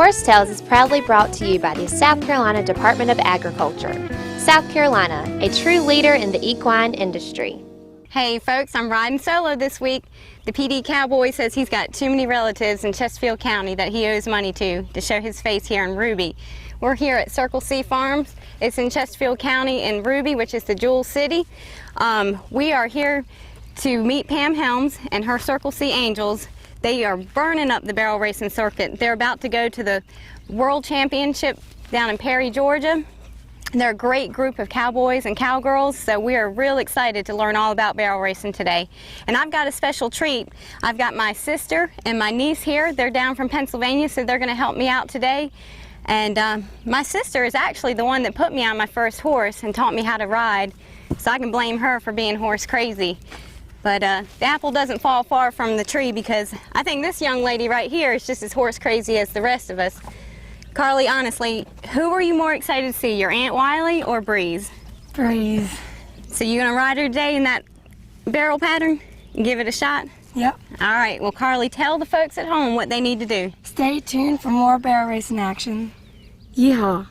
Horse Tales is proudly brought to you by the South Carolina Department of Agriculture. South Carolina, a true leader in the equine industry. Hey folks, I'm riding solo this week. The PD cowboy says he's got too many relatives in Chesterfield County that he owes money to show his face here in Ruby. We're here at Circle C Farms. It's in Chesterfield County in Ruby, which is the Jewel City. We are here to meet Pam Helms and her Circle C Angels. They are burning up the barrel racing circuit. They're about to go to the World Championship down in Perry, Georgia. They're a great group of cowboys and cowgirls, so we are real excited to learn all about barrel racing today. And I've got a special treat. I've got my sister and my niece here. They're down from Pennsylvania, so they're going to help me out today. And my sister is actually the one that put me on my first horse and taught me how to ride, so I can blame her for being horse crazy. But the apple doesn't fall far from the tree, because I think this young lady right here is just as horse crazy as the rest of us. Carly, honestly, who are you more excited to see, your Aunt Wiley or Breeze? Breeze. So you gonna ride her today in that barrel pattern and give it a shot? Yep. All right, well Carly, tell the folks at home what they need to do. Stay tuned for more barrel racing action. Yeehaw.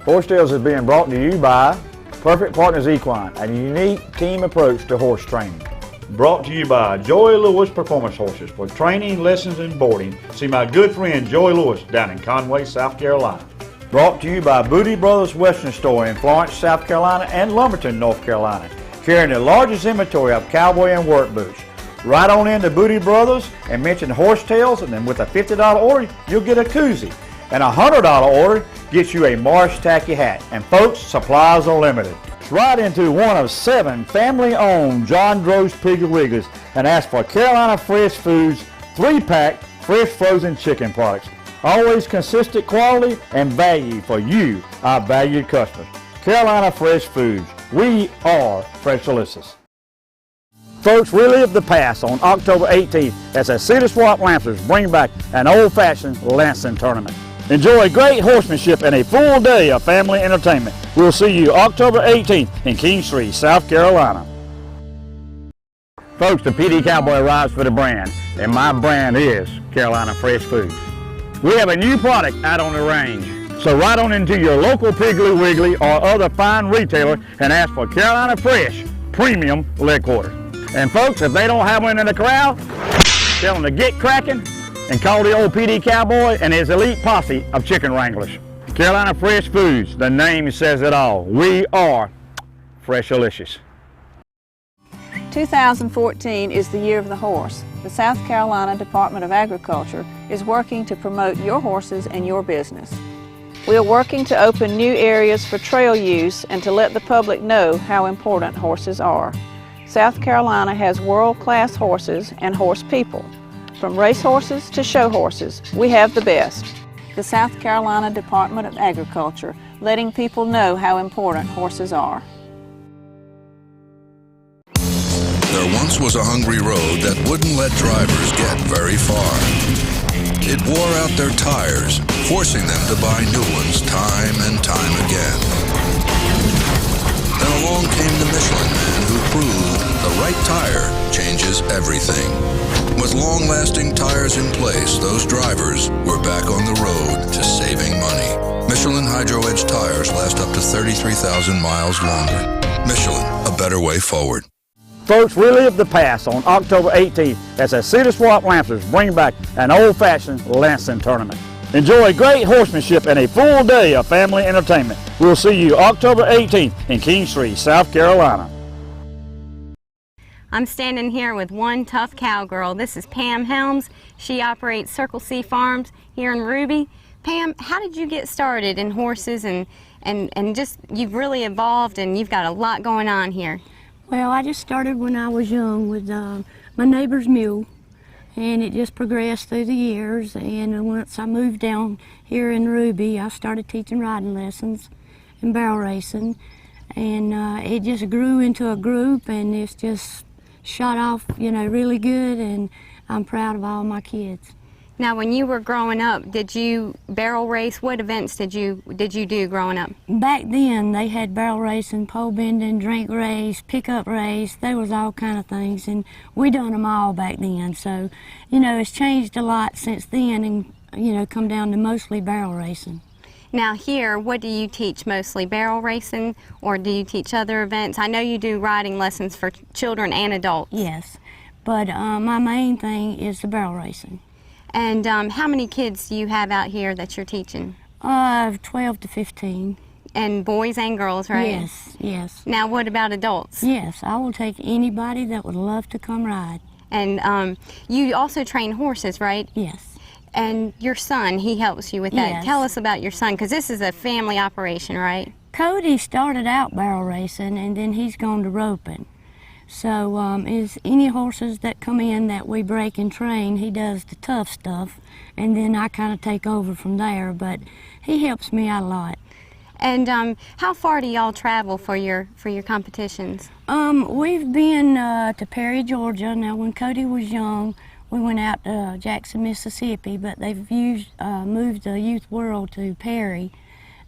Horse Tales is being brought to you by Perfect Partners Equine, a unique team approach to horse training. Brought to you by Joy Lewis Performance Horses. For training, lessons, and boarding, see my good friend Joy Lewis down in Conway, South Carolina. Brought to you by Booty Brothers Western Store in Florence, South Carolina, and Lumberton, North Carolina, carrying the largest inventory of cowboy and work boots. Right on into Booty Brothers and mention Horse Tales, and then with a $50 order, you'll get a koozie. And a $100 order gets you a Marsh tacky hat. And folks, supplies are limited. Right into one of 7 family-owned John Dro's Piggly Wigglies and ask for Carolina Fresh Foods 3-pack fresh frozen chicken products. Always consistent quality and value for you, our valued customers. Carolina Fresh Foods. We are Fresh Delicious. Folks, relive the past on October 18th as the Cedar Swamp Lancers bring back an old-fashioned Lansing tournament. Enjoy great horsemanship and a full day of family entertainment. We'll see you October 18th in Kingstree, South Carolina. Folks, the PD Cowboy rides for the brand, and my brand is Carolina Fresh Foods. We have a new product out on the range. So ride on into your local Piggly Wiggly or other fine retailer and ask for Carolina Fresh Premium Leg Quarters. And folks, if they don't have one in the corral, tell them to get cracking and call the old PD Cowboy and his elite posse of chicken wranglers. Carolina Fresh Foods, the name says it all. We are Fresh Delicious. 2014 is the year of the horse. The South Carolina Department of Agriculture is working to promote your horses and your business. We are working to open new areas for trail use and to let the public know how important horses are. South Carolina has world-class horses and horse people. From race horses to show horses, we have the best. The South Carolina Department of Agriculture, letting people know how important horses are. There once was a hungry road that wouldn't let drivers get very far. It wore out their tires, forcing them to buy new ones time and time again. Then along came the Michelin Man, who proved the right tire changes everything. With long-lasting tires in place, those drivers were back on the road to saving money. Michelin Hydro Edge tires last up to 33,000 miles longer. Michelin, a better way forward. Folks, relive the past on October 18th as the Cedar Swamp Lancers bring back an old-fashioned Lansing tournament. Enjoy great horsemanship and a full day of family entertainment. We'll see you October 18th in Kingstree, South Carolina. I'm standing here with one tough cowgirl. This is Pam Helms. She operates Circle C Farms here in Ruby. Pam, how did you get started in horses and just, you've really evolved and you've got a lot going on here? Well, I just started when I was young with my neighbor's mule, and it just progressed through the years. And once I moved down here in Ruby, I started teaching riding lessons and barrel racing, and it just grew into a group, and it's just shot off, you know, really good, and I'm proud of all my kids. Now, when you were growing up, did you barrel race? What events did you do growing up? Back then, they had barrel racing, pole bending, drink race, pickup race. There was all kind of things, and we done them all back then. So, you know, it's changed a lot since then, and you know, come down to mostly barrel racing. Now here, what do you teach mostly? Barrel racing, or do you teach other events? I know you do riding lessons for children and adults. Yes, but my main thing is the barrel racing. And how many kids do you have out here that you're teaching? 12 to 15. And boys and girls, right? Yes, yes. Now what about adults? Yes, I will take anybody that would love to come ride. And you also train horses, right? Yes. And your son, he helps you with that. Yes. Tell us about your son, because this is a family operation, right? Cody started out barrel racing, and then he's gone to roping. So is any horses that come in that we break and train, he does the tough stuff, and then I kind of take over from there, but he helps me out a lot. And how far do y'all travel for your competitions? We've been to Perry, Georgia. Now, when Cody was young, we went out to Jackson, Mississippi, but they've moved the Youth World to Perry,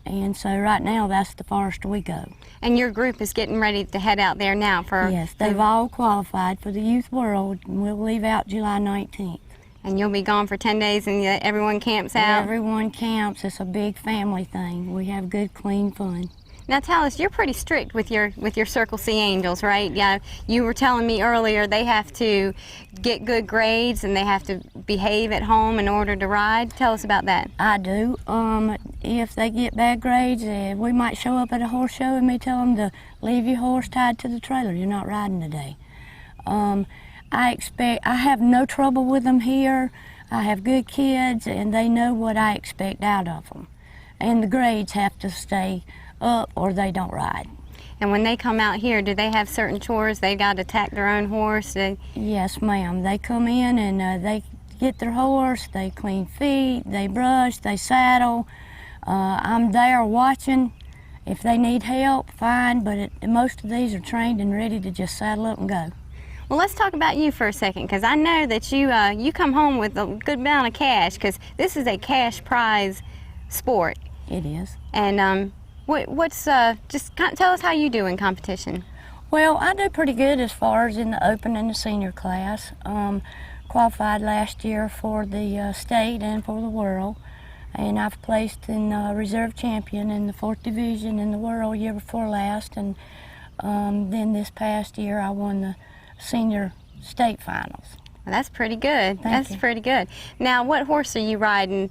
and so right now that's the farthest we go. And your group is getting ready to head out there now for... Yes, they've all qualified for the Youth World, and we'll leave out July 19th. And you'll be gone for 10 days and everyone camps out? Everyone camps. It's a big family thing. We have good, clean fun. Now tell us, you're pretty strict with your Circle C Angels, right? Yeah, you were telling me earlier they have to get good grades and they have to behave at home in order to ride. Tell us about that. I do. If they get bad grades, we might show up at a horse show and me tell them to leave your horse tied to the trailer. You're not riding today. I have no trouble with them here. I have good kids and they know what I expect out of them. And the grades have to stay up or they don't ride. And when they come out here, do they have certain chores? They got to tack their own horse? Yes, ma'am. They come in and they get their horse, they clean feet, they brush, they saddle. I'm there watching. If they need help, fine, but most of these are trained and ready to just saddle up and go. Well, let's talk about you for a second, because I know that you come home with a good amount of cash, because this is a cash prize sport. It is. And just tell us how you do in competition. Well, I do pretty good as far as in the open and the senior class. Qualified last year for the state and for the world, and I've placed in reserve champion in the 4th division in the world year before last, and then this past year I won the senior state finals. Well, that's pretty good. Thank you. Pretty good. Now, what horse are you riding?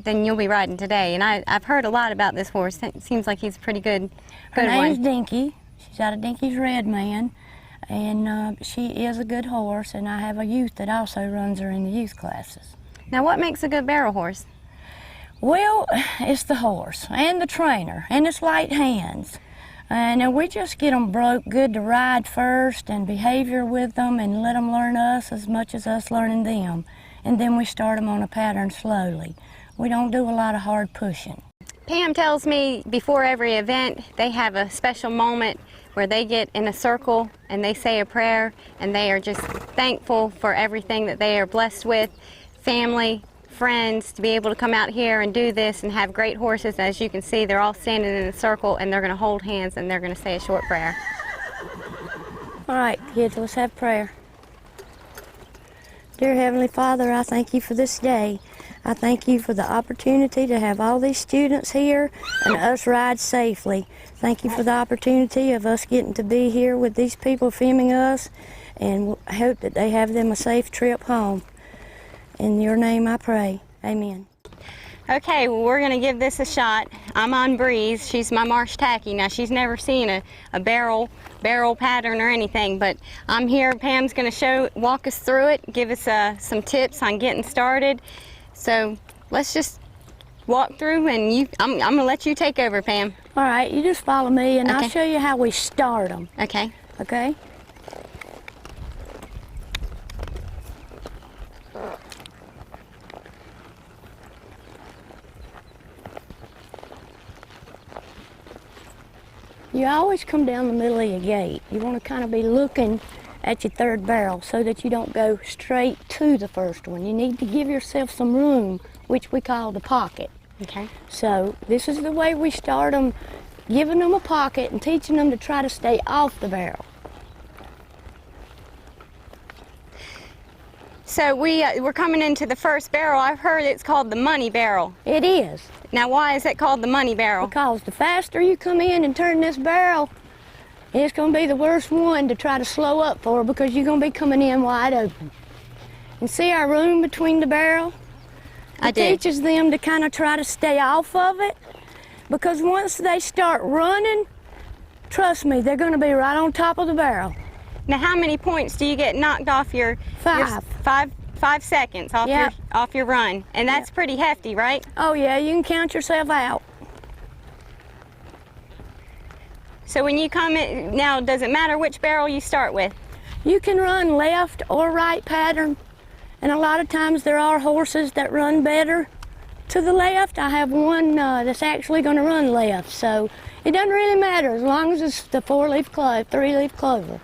Then you'll be riding today, and I've heard a lot about this horse. It seems like he's a pretty good Her name's one. Dinky. She's out of Dinky's Red Man, and she is a good horse, and I have a youth that also runs her in the youth classes. Now, what makes a good barrel horse? Well, it's the horse and the trainer and its light hands. And we just get them broke good to ride first and behavior with them and let them learn us as much as us learning them. And then we start them on a pattern slowly. We don't do a lot of hard pushing. Pam tells me before every event they have a special moment where they get in a circle and they say a prayer and they are just thankful for everything that they are blessed with, family, friends, to be able to come out here and do this and have great horses. As you can see, they're all standing in a circle and they're going to hold hands and they're going to say a short prayer. All right, kids, let's have prayer. Dear Heavenly Father, I thank you for this day. I thank you for the opportunity to have all these students here and us ride safely. Thank you for the opportunity of us getting to be here with these people filming us, and I hope that they have them a safe trip home. In your name I pray, amen. Okay, well, we're going to give this a shot. I'm on Breeze. She's my marsh tacky. Now, she's never seen a barrel pattern or anything, but I'm here. Pam's going to walk us through it, give us some tips on getting started. So let's just walk through, and I'm going to let you take over, Pam. All right, you just follow me, and Okay. I'll show you how we start them. Okay. Okay? You always come down the middle of your gate. You want to kind of be looking at your third barrel so that you don't go straight to the first one. You need to give yourself some room, which we call the pocket. Okay. So this is the way we start them, giving them a pocket and teaching them to try to stay off the barrel. So we're coming into the first barrel. I've heard it's called the money barrel. It is. Now, why is it called the money barrel? Because the faster you come in and turn this barrel, it's going to be the worst one to try to slow up for, because you're going to be coming in wide open. And see our room between the barrel? I It do. teaches them to kind of try to stay off of it, because once they start running, trust me, they're going to be right on top of the barrel. Now, how many points do you get knocked off your 5. 5 seconds off Yep. off your run? And that's pretty hefty, right? Oh yeah, you can count yourself out. So when you come in, now does it matter which barrel you start with? You can run left or right pattern, and a lot of times there are horses that run better to the left. I have one that's actually going to run left, so it doesn't really matter as long as it's the 4-leaf clover, 3-leaf clover.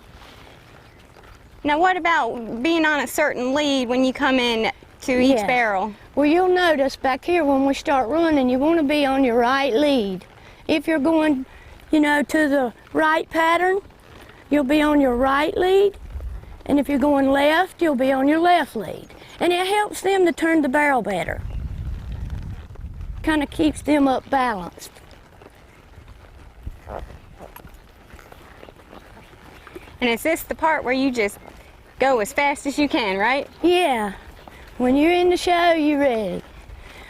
Now, what about being on a certain lead when you come in to each Yes. barrel? Well, you'll notice back here when we start running, you want to be on your right lead. If you're going, you know, to the right pattern, you'll be on your right lead. And if you're going left, you'll be on your left lead. And it helps them to turn the barrel better. Kind of keeps them up balanced. And is this the part where you just go as fast as you can, right? Yeah. When you're in the show, you're ready.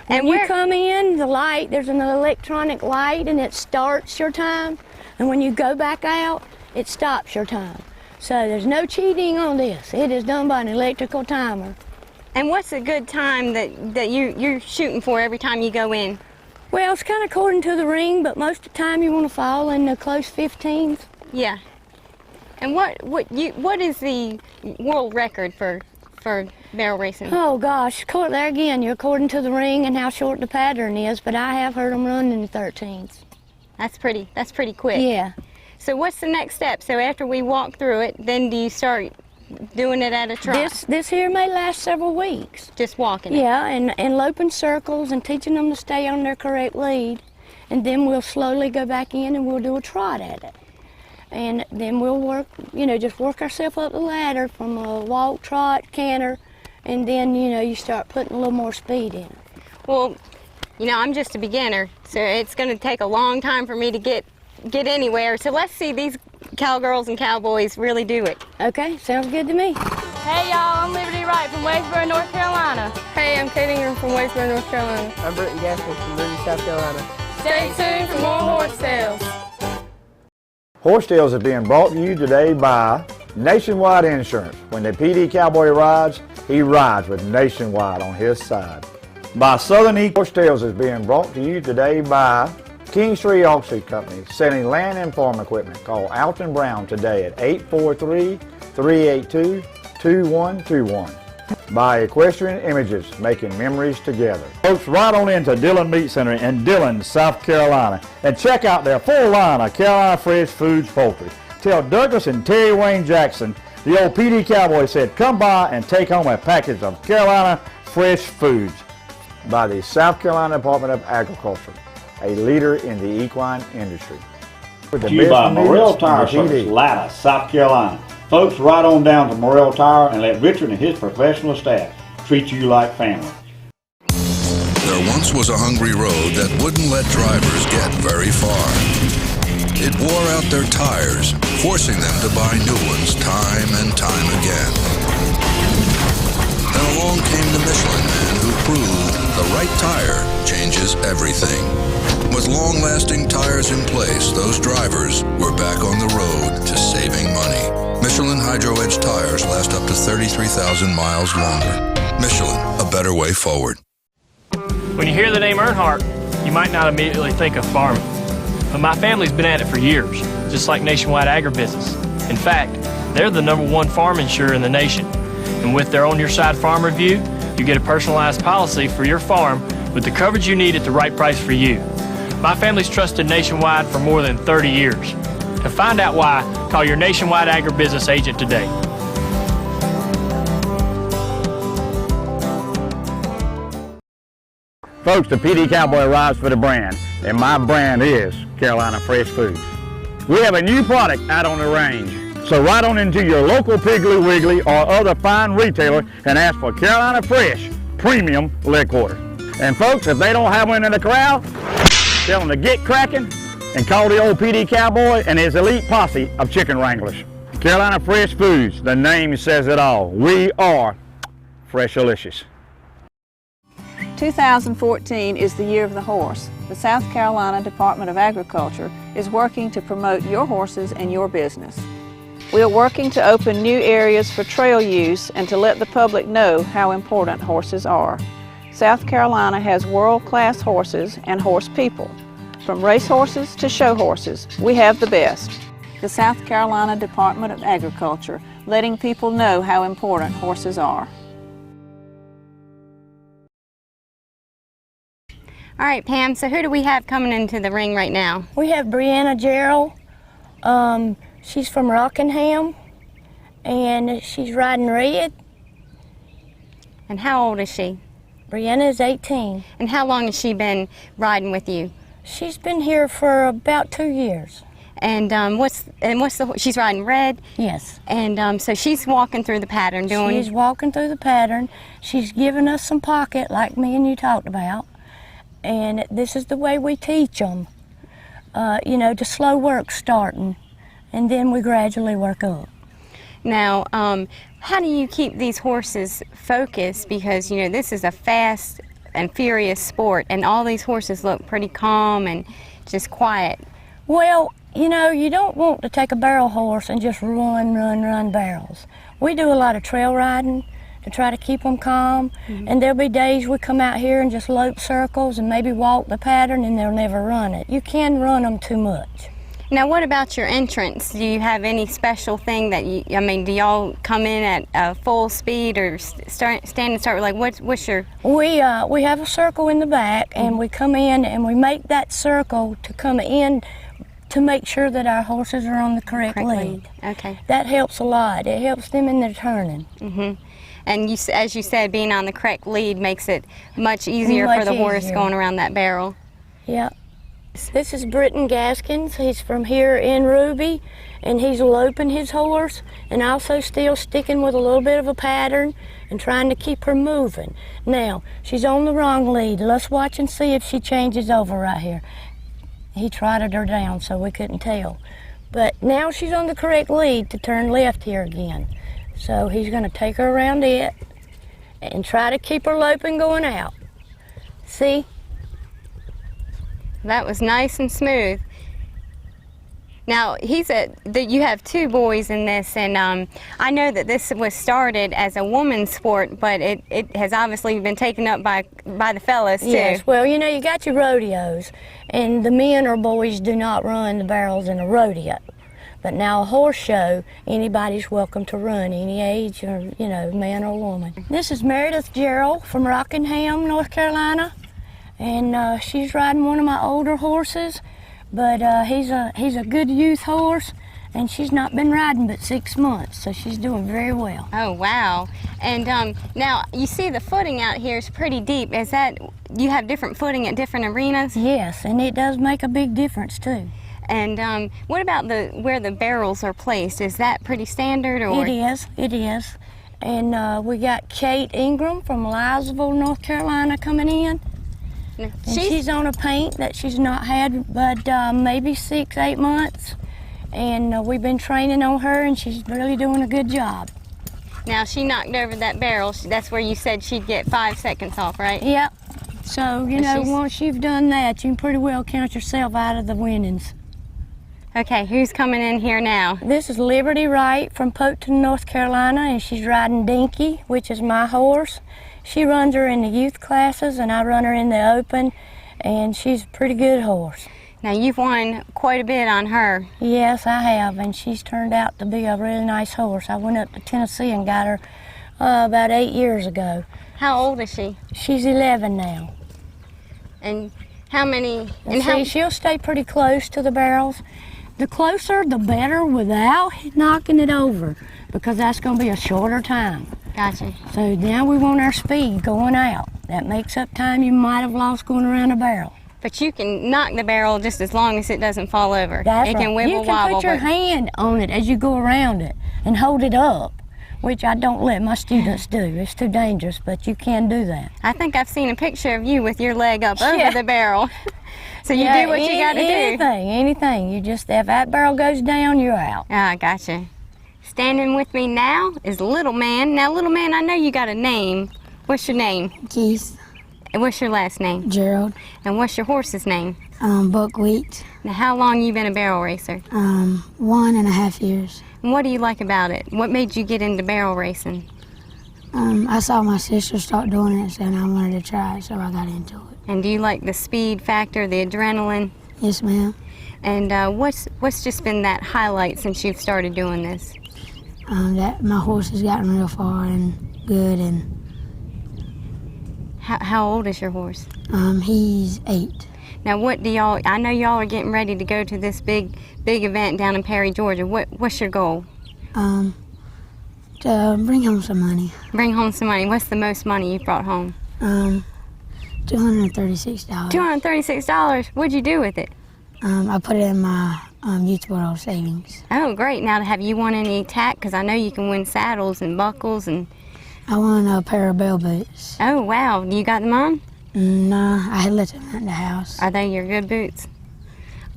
When And you where- come in, the light, there's an electronic light, and it starts your time. And when you go back out, it stops your time. So there's no cheating on this. It is done by an electrical timer. And what's a good time that you're shooting for every time you go in? Well, it's kind of according to the ring, but most of the time you want to fall in the close 15s. Yeah. And what is the world record for barrel racing? Oh gosh, there again, you're according to the ring and how short the pattern is, but I have heard them run in the 13s. That's pretty quick. Yeah. So what's the next step? So after we walk through it, then do you start doing it at a trot? This here may last several weeks. Just walking it? Yeah, and loping circles and teaching them to stay on their correct lead. And then we'll slowly go back in and we'll do a trot at it. And then we'll work, you know, just work ourselves up the ladder from a walk, trot, canter, and then, you know, you start putting a little more speed in it. Well, you know, I'm just a beginner, so it's going to take a long time for me to get anywhere. So let's see these cowgirls and cowboys really do it. Okay, sounds good to me. Hey y'all, I'm Liberty Wright from Waysboro, North Carolina. Hey, I'm Kate Ingram from Waysboro, North Carolina. I'm Britton Gaskell from Ruby, South Carolina. Stay tuned for more horse tales. Horse Tales is being brought to you today by Nationwide Insurance. When the PD Cowboy rides, he rides with Nationwide on his side. By Southern East, Horse Tales is being brought to you today by Kingstree Auction Company, selling land and farm equipment. Call Alton Brown today at 843-382-2121. By Equestrian Images, making memories together. Folks, right on into Dillon Meat Center in Dillon, South Carolina, and check out their full line of Carolina Fresh Foods poultry. Tell Douglas and Terry Wayne Jackson, the old PD Cowboy said, come by and take home a package of Carolina Fresh Foods. By the South Carolina Department of Agriculture, a leader in the equine industry. To you by Morrell Tire Service, Latta, South Carolina. Folks, right on down to Morrell Tire and let Richard and his professional staff treat you like family. There once was a hungry road that wouldn't let drivers get very far. It wore out their tires, forcing them to buy new ones time and time again. Then along came the Michelin Man who proved the right tire changes everything. With long-lasting tires in place, those drivers were back on the road to saving money. Michelin Hydro Edge tires last up to 33,000 miles longer. Michelin, a better way forward. When you hear the name Earnhardt, you might not immediately think of farming. But my family's been at it for years, just like Nationwide Agribusiness. In fact, they're the #1 farm insurer in the nation. And with their On Your Side Farm Review, you get a personalized policy for your farm with the coverage you need at the right price for you. My family's trusted Nationwide for more than 30 years. To find out why, call your Nationwide Agribusiness agent today. Folks, the PD Cowboy arrives for the brand, and my brand is Carolina Fresh Foods. We have a new product out on the range. So ride on into your local Piggly Wiggly or other fine retailer and ask for Carolina Fresh Premium Leg Quarter. And folks, if they don't have one in the corral, tell them to get cracking and call the old PD Cowboy and his elite posse of chicken wranglers. Carolina Fresh Foods, the name says it all. We are Fresh-alicious. 2014 is the year of the horse. The South Carolina Department of Agriculture is working to promote your horses and your business. We are working to open new areas for trail use and to let the public know how important horses are. South Carolina has world-class horses and horse people. From race horses to show horses, we have the best. The South Carolina Department of Agriculture, letting people know how important horses are. All right, Pam, so who do we have coming into the ring right now? We have Brianna Gerald. She's from Rockingham, and she's riding red. And how old is she? Brianna is 18. And how long has she been riding with you? She's been here for about 2 years. And she's riding red? Yes. And so she's walking through the pattern doing... She's walking through the pattern. She's giving us some pocket like me and you talked about. And this is the way we teach them. You know, the slow work starting, and then we gradually work up. Now, how do you keep these horses focused? Because, you know, this is a fast and furious sport, and all these horses look pretty calm and just quiet. Well, you know, you don't want to take a barrel horse and just run barrels. We do a lot of trail riding to try to keep them calm, and there'll be days we come out here and just lope circles and maybe walk the pattern, and they'll never run it. You can run them too much. Now, what about your entrance? Do you have any special thing that you, I mean, do y'all come in at full speed or stand and start with, like, what's your... We have a circle in the back, and we come in and we make that circle to come in to make sure that our horses are on the correct lead. Okay. That helps a lot. It helps them in their turning. And you, as you said, being on the correct lead makes it much easier for the horse going around that barrel. Yeah. This is Britton Gaskins. He's from here in Ruby, and he's loping his horse and also still sticking with a little bit of a pattern and trying to keep her moving. Now, she's on the wrong lead. Let's watch and see if she changes over right here. He trotted her down so we couldn't tell. But now she's on the correct lead to turn left here again. So he's going to take her around it and try to keep her loping going out. See? That was nice and smooth. Now, you have two boys in this, and I know that this was started as a woman's sport, but it has obviously been taken up by the fellas too. Yes, well, you know, you got your rodeos, and the men or boys do not run the barrels in a rodeo. But now a horse show, anybody's welcome to run, any age or, you know, man or woman. This is Meredith Gerald from Rockingham, North Carolina, and she's riding one of my older horses, but he's a good youth horse, and she's not been riding but 6 months, so she's doing very well. Oh, wow. And now, you see the footing out here is pretty deep. Is that, you have different footing at different arenas? Yes, and it does make a big difference, too. And what about where the barrels are placed? Is that pretty standard? Or? It is. And we got Kate Ingram from Lysville, North Carolina coming in. And she's on a paint that she's not had but maybe 6-8 months. And we've been training on her, and she's really doing a good job. Now, she knocked over that barrel. That's where you said she'd get 5 seconds off, right? Yep. So, you know, once you've done that, you can pretty well count yourself out of the winnings. Okay, who's coming in here now? This is Liberty Wright from Polkton, North Carolina, and she's riding Dinky, which is my horse. She runs her in the youth classes, and I run her in the open, and she's a pretty good horse. Now, you've won quite a bit on her. Yes, I have, and she's turned out to be a really nice horse. I went up to Tennessee and got her about 8 years ago. How old is she? She's 11 now. And how many? She'll stay pretty close to the barrels. The closer, the better without knocking it over, because that's going to be a shorter time. Gotcha. So now we want our speed going out. That makes up time you might have lost going around a barrel. But you can knock the barrel just as long as it doesn't fall over. That's it right. can wibble You can wobble. put your hand on it as you go around it and hold it up, which I don't let my students do. It's too dangerous, but you can do that. I think I've seen a picture of you with your leg up over the barrel. So you do what you got to do. Anything. You just, if that barrel goes down, you're out. Ah, gotcha. Standing with me now is Little Man. Now, Little Man, I know you got a name. What's your name? Keith. And what's your last name? Gerald. And what's your horse's name? Buckwheat. Now, how long you been a barrel racer? 1.5 years. And what do you like about it? What made you get into barrel racing? I saw my sister start doing it, and I wanted to try it, so I got into it. And do you like the speed factor, the adrenaline? Yes, ma'am. And what's just been that highlight since you've started doing this? That my horse has gotten real far and good, and how old is your horse? He's 8. Now, what do y'all? I know y'all are getting ready to go to this big event down in Perry, Georgia. What's your goal? To bring home some money. Bring home some money. What's the most money you've brought home? $236. $236. What'd you do with it? I put it in my youth world savings. Oh, great. Now, have you won any tack? Because I know you can win saddles and buckles and... I won a pair of bell boots. Oh, wow. You got them on? No, I had left them at the house. Are they your good boots?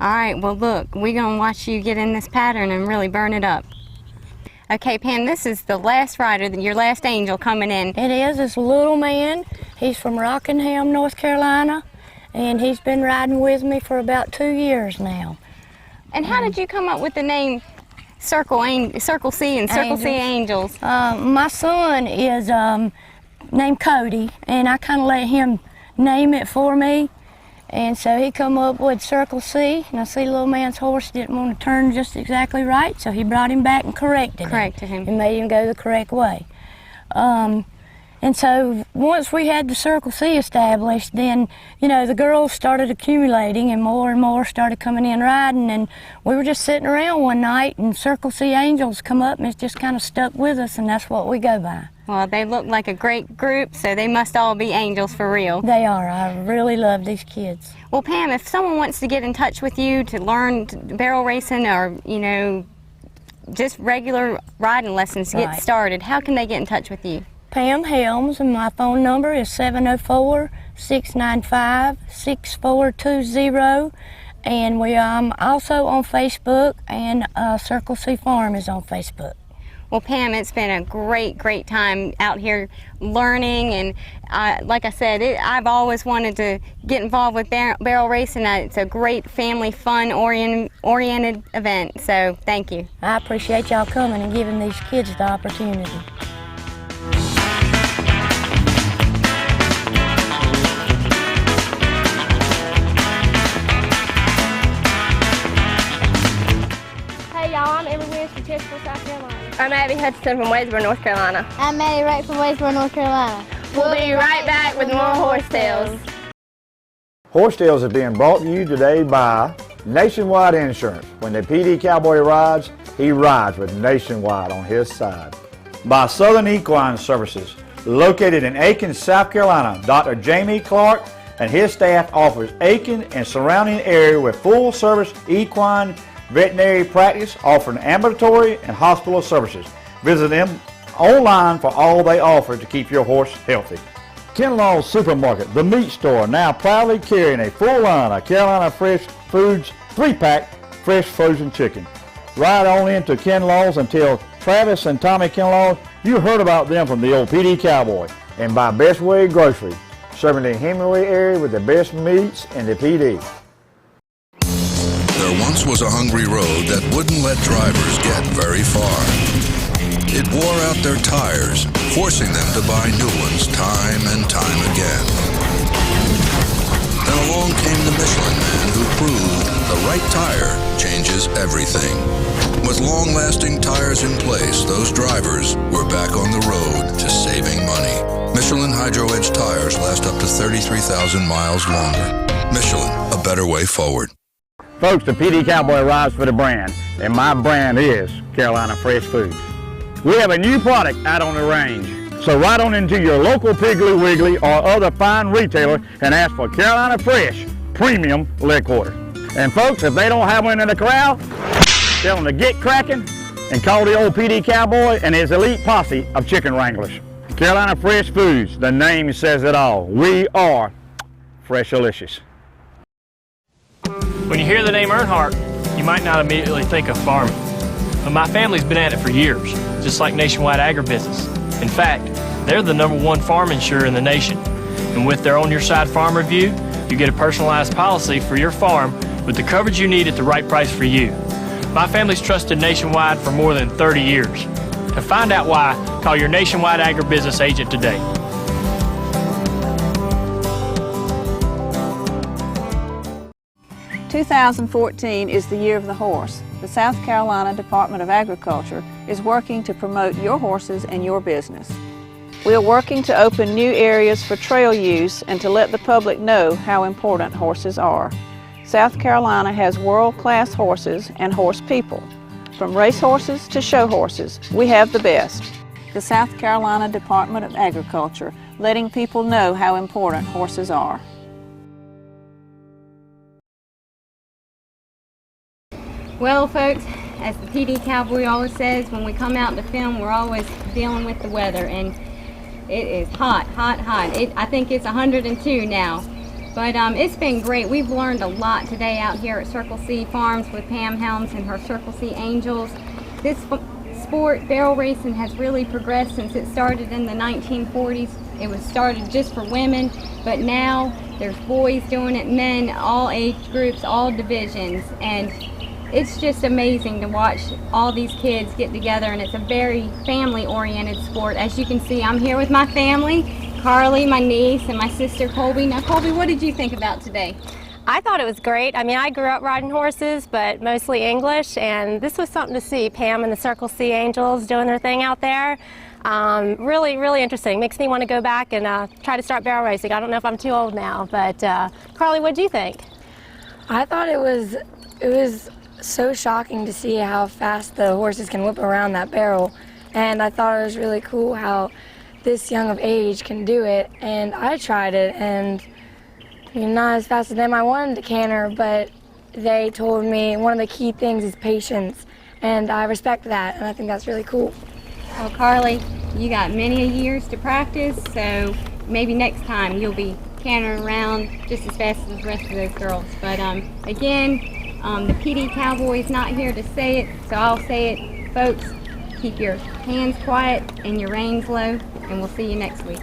All right, well, look, we're going to watch you get in this pattern and really burn it up. Okay, Pam, this is the last rider, your last angel coming in. It is. It's Little Man. He's from Rockingham, North Carolina, and he's been riding with me for about 2 years now. And how did you come up with the name Circle C and Circle C Angels? My son is named Cody, and I kind of let him name it for me. And so he come up with Circle C, and I see Little Man's horse didn't want to turn just exactly right, so he brought him back and corrected him. And made him go the correct way. And so once we had the Circle C established, then, you know, the girls started accumulating and more started coming in riding, and we were just sitting around one night and Circle C Angels come up and it's just kind of stuck with us, and that's what we go by. Well, they look like a great group, so they must all be angels for real. They are. I really love these kids. Well, Pam, if someone wants to get in touch with you to learn barrel racing or, you know, just regular riding lessons to get started, how can they get in touch with you? Pam Helms, and my phone number is 704-695-6420, and we also on Facebook, and Circle C Farm is on Facebook. Well, Pam, it's been a great time out here learning, and like I said, I've always wanted to get involved with barrel racing. It's a great family fun oriented event, so thank you. I appreciate y'all coming and giving these kids the opportunity. Hey y'all, I'm Emma Williams from Chesterfield, South Carolina. I'm Abby Hutchinson from Wadesboro, North Carolina. I'm Maddie Wright from Wadesboro, North Carolina. We'll be right back with more Horse Tales. Horse Tales is being brought to you today by Nationwide Insurance. When the PD Cowboy rides, he rides with Nationwide on his side. By Southern Equine Services, located in Aiken, South Carolina. Dr. Jamie Clark and his staff offers Aiken and surrounding area with full service equine veterinary practice, offering ambulatory and hospital services. Visit them online for all they offer to keep your horse healthy. Kinlaw's Supermarket, the meat store, now proudly carrying a full line of Carolina Fresh Foods 3-pack fresh frozen chicken. Ride on into Kinlaw's and tell Travis and Tommy Kinlaw you heard about them from the old PD Cowboy. And by Best Way Grocery, serving the Hemingway area with the best meats in the PD. There once was a hungry road that wouldn't let drivers get very far. It wore out their tires, forcing them to buy new ones time and time again. Then along came the Michelin Man who proved the right tire changes everything. With long-lasting tires in place, those drivers were back on the road to saving money. Michelin Hydro Edge tires last up to 33,000 miles longer. Michelin, a better way forward. Folks, the PD Cowboy rides for the brand, and my brand is Carolina Fresh Foods. We have a new product out on the range, So ride on into your local Piggly Wiggly or other fine retailer and ask for Carolina Fresh Premium Leg Quarter. And folks, if they don't have one in the corral, tell them to get cracking and call the old PD Cowboy and his elite posse of chicken wranglers. Carolina Fresh Foods, the name says it all. We are Fresh-alicious. When you hear the name Earnhardt, you might not immediately think of farming. But my family's been at it for years, just like Nationwide Agribusiness. In fact, they're the #1 farm insurer in the nation. And with their On Your Side Farm Review, you get a personalized policy for your farm with the coverage you need at the right price for you. My family's trusted Nationwide for more than 30 years. To find out why, call your Nationwide Agribusiness agent today. "2014 is the year of the horse. The South Carolina Department of Agriculture is working to promote your horses and your business. We are working to open new areas for trail use and to let the public know how important horses are. South Carolina has world-class horses and horse people. From race horses to show horses, we have the best. The South Carolina Department of Agriculture, letting people know how important horses are." Well, folks, as the PD Cowboy always says, when we come out to film, we're always dealing with the weather, and it is hot, hot, hot. I think it's 102 now, but it's been great. We've learned a lot today out here at Circle C Farms with Pam Helms and her Circle C Angels. This sport, barrel racing, has really progressed since it started in the 1940s. It was started just for women, but now there's boys doing it, men, all age groups, all divisions, and it's just amazing to watch all these kids get together, and it's a very family-oriented sport. As you can see, I'm here with my family, Carly, my niece, and my sister Colby. Now, Colby, what did you think about today? I thought it was great. I mean, I grew up riding horses, but mostly English, and this was something to see. Pam and the Circle C Angels doing their thing out there. Really, really interesting. Makes me want to go back and try to start barrel racing. I don't know if I'm too old now, but Carly, what do you think? I thought it was so shocking to see how fast the horses can whip around that barrel, and I thought it was really cool how this young of age can do it. And I tried it, and not as fast as them. I wanted to canter, but they told me one of the key things is patience, and I respect that, and I think that's really cool. Well, Carly, you got many years to practice, so maybe next time you'll be cantering around just as fast as the rest of those girls. But again, the PD Cowboy's not here to say it, so I'll say it. Folks, keep your hands quiet and your reins low, and we'll see you next week.